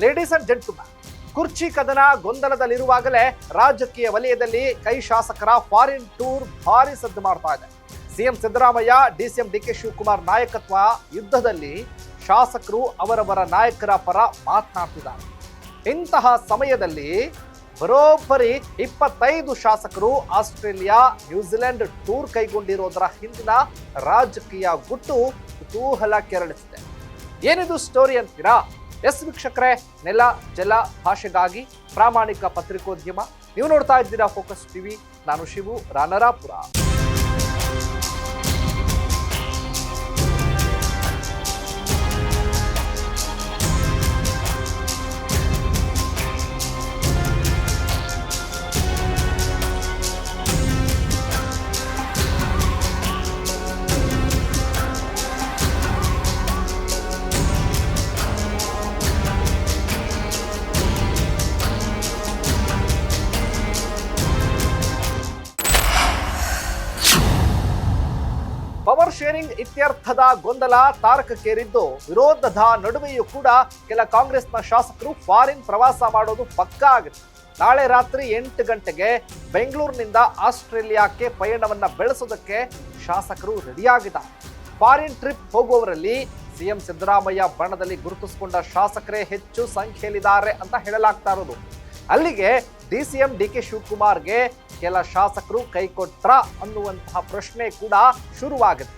Ladies and gentleman, ಕುರ್ಚಿ ಕದನ ಗೊಂದಲದಲ್ಲಿರುವಾಗಲೇ ರಾಜಕೀಯ ವಲಯದಲ್ಲಿ ಕೈ ಶಾಸಕರ ಫಾರಿನ್ ಟೂರ್ ಭಾರಿ ಸದ್ದು ಮಾಡ್ತಾ ಇದೆ. ಸಿಎಂ ಸಿದ್ದರಾಮಯ್ಯ, ಡಿಸಿಎಂ ಡಿಕೆ ಶಿವಕುಮಾರ್ ನಾಯಕತ್ವ ಯುದ್ಧದಲ್ಲಿ ಶಾಸಕರು ಅವರವರ ನಾಯಕರ ಪರ ಮಾತನಾಡ್ತಿದ್ದಾರೆ. ಇಂತಹ ಸಮಯದಲ್ಲಿ ಬರೋಬ್ಬರಿ 25 ಶಾಸಕರು ಆಸ್ಟ್ರೇಲಿಯಾ, ನ್ಯೂಜಿಲೆಂಡ್ ಟೂರ್ ಕೈಗೊಂಡಿರೋದರ ಹಿಂದಿನ ರಾಜಕೀಯ ಗುಟ್ಟು ಕುತೂಹಲ ಕೆರಳಿಸಿದೆ. ಏನಿದು ಸ್ಟೋರಿ ಅಂತೀರಾ? ಎಸ್ ವೀಕ್ಷಕರೇ, ನೆಲ ಜಲ ಭಾಷೆಗಾಗಿ ಪ್ರಾಮಾಣಿಕ ಪತ್ರಿಕೋದ್ಯಮ. ನೀವು ನೋಡ್ತಾ ಇದ್ದೀರಾ ಫೋಕಸ್ ಟಿವಿ. ನಾನು ಶಿವು ರಾನರಾಪುರ. ಪವರ್ ಶೇರಿಂಗ್ ಇತ್ಯರ್ಥದ ಗೊಂದಲ ತಾರಕಕ್ಕೇರಿದ್ದು, ವಿರೋಧದ ನಡುವೆಯೂ ಕೂಡ ಕೆಲ ಕಾಂಗ್ರೆಸ್ನ ಶಾಸಕರು ಫಾರಿನ್ ಪ್ರವಾಸ ಮಾಡೋದು ಪಕ್ಕಾ ಆಗಿದೆ. ನಾಳೆ ರಾತ್ರಿ 8 ಗಂಟೆಗೆ ಬೆಂಗಳೂರಿನಿಂದ ಆಸ್ಟ್ರೇಲಿಯಾಕ್ಕೆ ಪಯಣವನ್ನ ಬೆಳೆಸೋದಕ್ಕೆ ಶಾಸಕರು ರೆಡಿಯಾಗಿದ್ದಾರೆ. ಫಾರಿನ್ ಟ್ರಿಪ್ ಹೋಗುವವರಲ್ಲಿ ಸಿಎಂ ಸಿದ್ದರಾಮಯ್ಯ ಬಣದಲ್ಲಿ ಗುರುತಿಸಿಕೊಂಡ ಶಾಸಕರೇ ಹೆಚ್ಚು ಸಂಖ್ಯೆಯಲ್ಲಿದ್ದಾರೆ ಅಂತ ಹೇಳಲಾಗ್ತಾ ಇರೋದು. ಅಲ್ಲಿಗೆ ಡಿಸಿಎಂ ಡಿಕೆ ಶಿವಕುಮಾರ್ಗೆ ಕೆಲ ಶಾಸಕರು ಕೈಕೊಟ್ರ ಅನ್ನುವಂತಹ ಪ್ರಶ್ನೆ ಕೂಡ ಶುರುವಾಗಿದೆ.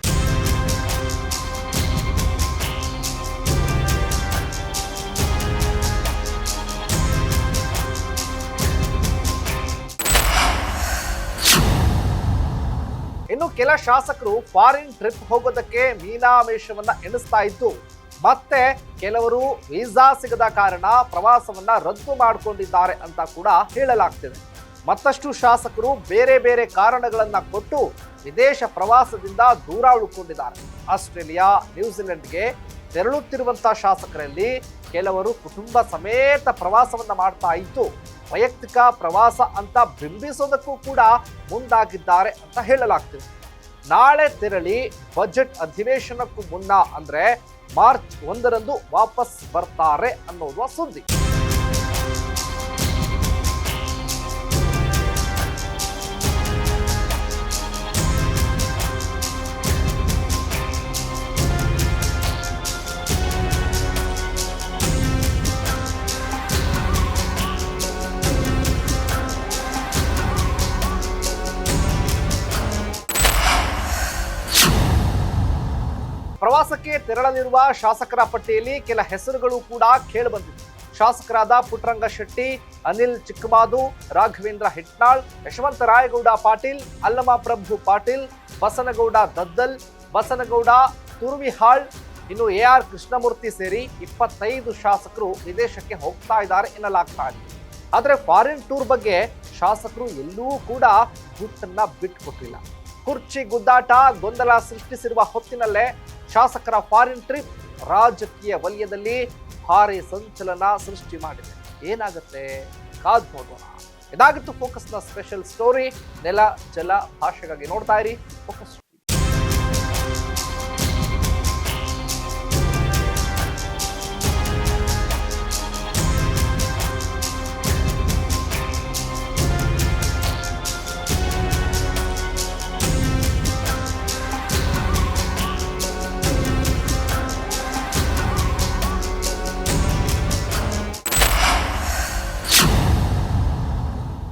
ಇನ್ನು ಕೆಲ ಶಾಸಕರು ಫಾರಿನ್ ಟ್ರಿಪ್ ಹೋಗೋದಕ್ಕೆ ಮೀನಾಮೇಷವನ್ನ ಎಣಿಸ್ತಾ ಇದ್ದು, ಮತ್ತೆ ಕೆಲವರು ವೀಸಾ ಸಿಗದ ಕಾರಣ ಪ್ರವಾಸವನ್ನ ರದ್ದು ಮಾಡಿಕೊಂಡಿದ್ದಾರೆ ಅಂತ ಕೂಡ ಹೇಳಲಾಗ್ತಿದೆ. ಮತ್ತಷ್ಟು ಶಾಸಕರು ಬೇರೆ ಬೇರೆ ಕಾರಣಗಳನ್ನ ಕೊಟ್ಟು ವಿದೇಶ ಪ್ರವಾಸದಿಂದ ದೂರ ಉಳ್ಕೊಂಡಿದ್ದಾರೆ. ಆಸ್ಟ್ರೇಲಿಯಾ, ನ್ಯೂಜಿಲೆಂಡ್ಗೆ ತೆರಳುತ್ತಿರುವಂತಹ ಶಾಸಕರಲ್ಲಿ ಕೆಲವರು ಕುಟುಂಬ ಸಮೇತ ಪ್ರವಾಸವನ್ನ ಮಾಡ್ತಾ ಇದ್ದು, ವೈಯಕ್ತಿಕ ಪ್ರವಾಸ ಅಂತ ಬಿಂಬಿಸೋದಕ್ಕೂ ಕೂಡ ಮುಂದಾಗಿದ್ದಾರೆ ಅಂತ ಹೇಳಲಾಗ್ತಿದೆ. ನಾಳೆ ತೆರಳಿ ಬಜೆಟ್ ಅಧಿವೇಶನಕ್ಕೂ ಮುನ್ನ ಅಂದ್ರೆ ಮಾರ್ಚ್ 1ರಂದು ವಾಪಸ್ ಬರ್ತಾರೆ ಅನ್ನೋದು ಸುದ್ದಿ. ಪ್ರವಾಸಕ್ಕೆ ತೆರಳಲಿರುವ ಶಾಸಕರ ಪಟ್ಟಿಯಲ್ಲಿ ಕೆಲ ಹೆಸರುಗಳು ಕೂಡ ಕೇಳಿಬಂದಿವೆ. ಶಾಸಕರಾದ ಪುಟ್ಟರಂಗ ಶೆಟ್ಟಿ, ಅನಿಲ್ ಚಿಕ್ಕಮಾದು, ರಾಘವೇಂದ್ರ ಹಿಟ್ನಾಳ್, ಯಶವಂತ ರಾಯಗೌಡ ಪಾಟೀಲ್, ಅಲ್ಲಮ ಪ್ರಭು ಪಾಟೀಲ್, ಬಸನಗೌಡ ದದ್ದಲ್, ಬಸನಗೌಡ ತುರ್ವಿಹಾಳ್, ಇನ್ನು AR ಕೃಷ್ಣಮೂರ್ತಿ ಸೇರಿ 25 ಶಾಸಕರು ವಿದೇಶಕ್ಕೆ ಹೋಗ್ತಾ ಇದ್ದಾರೆ ಎನ್ನಲಾಗ್ತಾ ಇದೆ. ಆದರೆ ಫಾರಿನ್ ಟೂರ್ ಬಗ್ಗೆ ಶಾಸಕರು ಎಲ್ಲೂ ಕೂಡ ಗುಟ್ಟನ್ನ ಬಿಟ್ಟುಕೊಟ್ಟಿಲ್ಲ. ಕುರ್ಚಿ ಗುದ್ದಾಟ ಗೊಂದಲ ಸೃಷ್ಟಿಸಿರುವ ಹೊತ್ತಿನಲ್ಲೇ ಶಾಸಕರ ಫಾರಿನ್ ಟ್ರಿಪ್ ರಾಜಕೀಯ ವಲಯದಲ್ಲಿ ಭಾರಿ ಸಂಚಲನ ಸೃಷ್ಟಿ ಮಾಡಿದೆ. ಏನಾಗುತ್ತೆ ಕಾದ್ ನೋಡೋಣ. ಇದಾಗಿತ್ತು ಫೋಕಸ್ನ ಸ್ಪೆಷಲ್ ಸ್ಟೋರಿ. ನೆಲ ಜಲ ಭಾಷೆಗಾಗಿ ನೋಡ್ತಾ ಇರಿ ಫೋಕಸ್.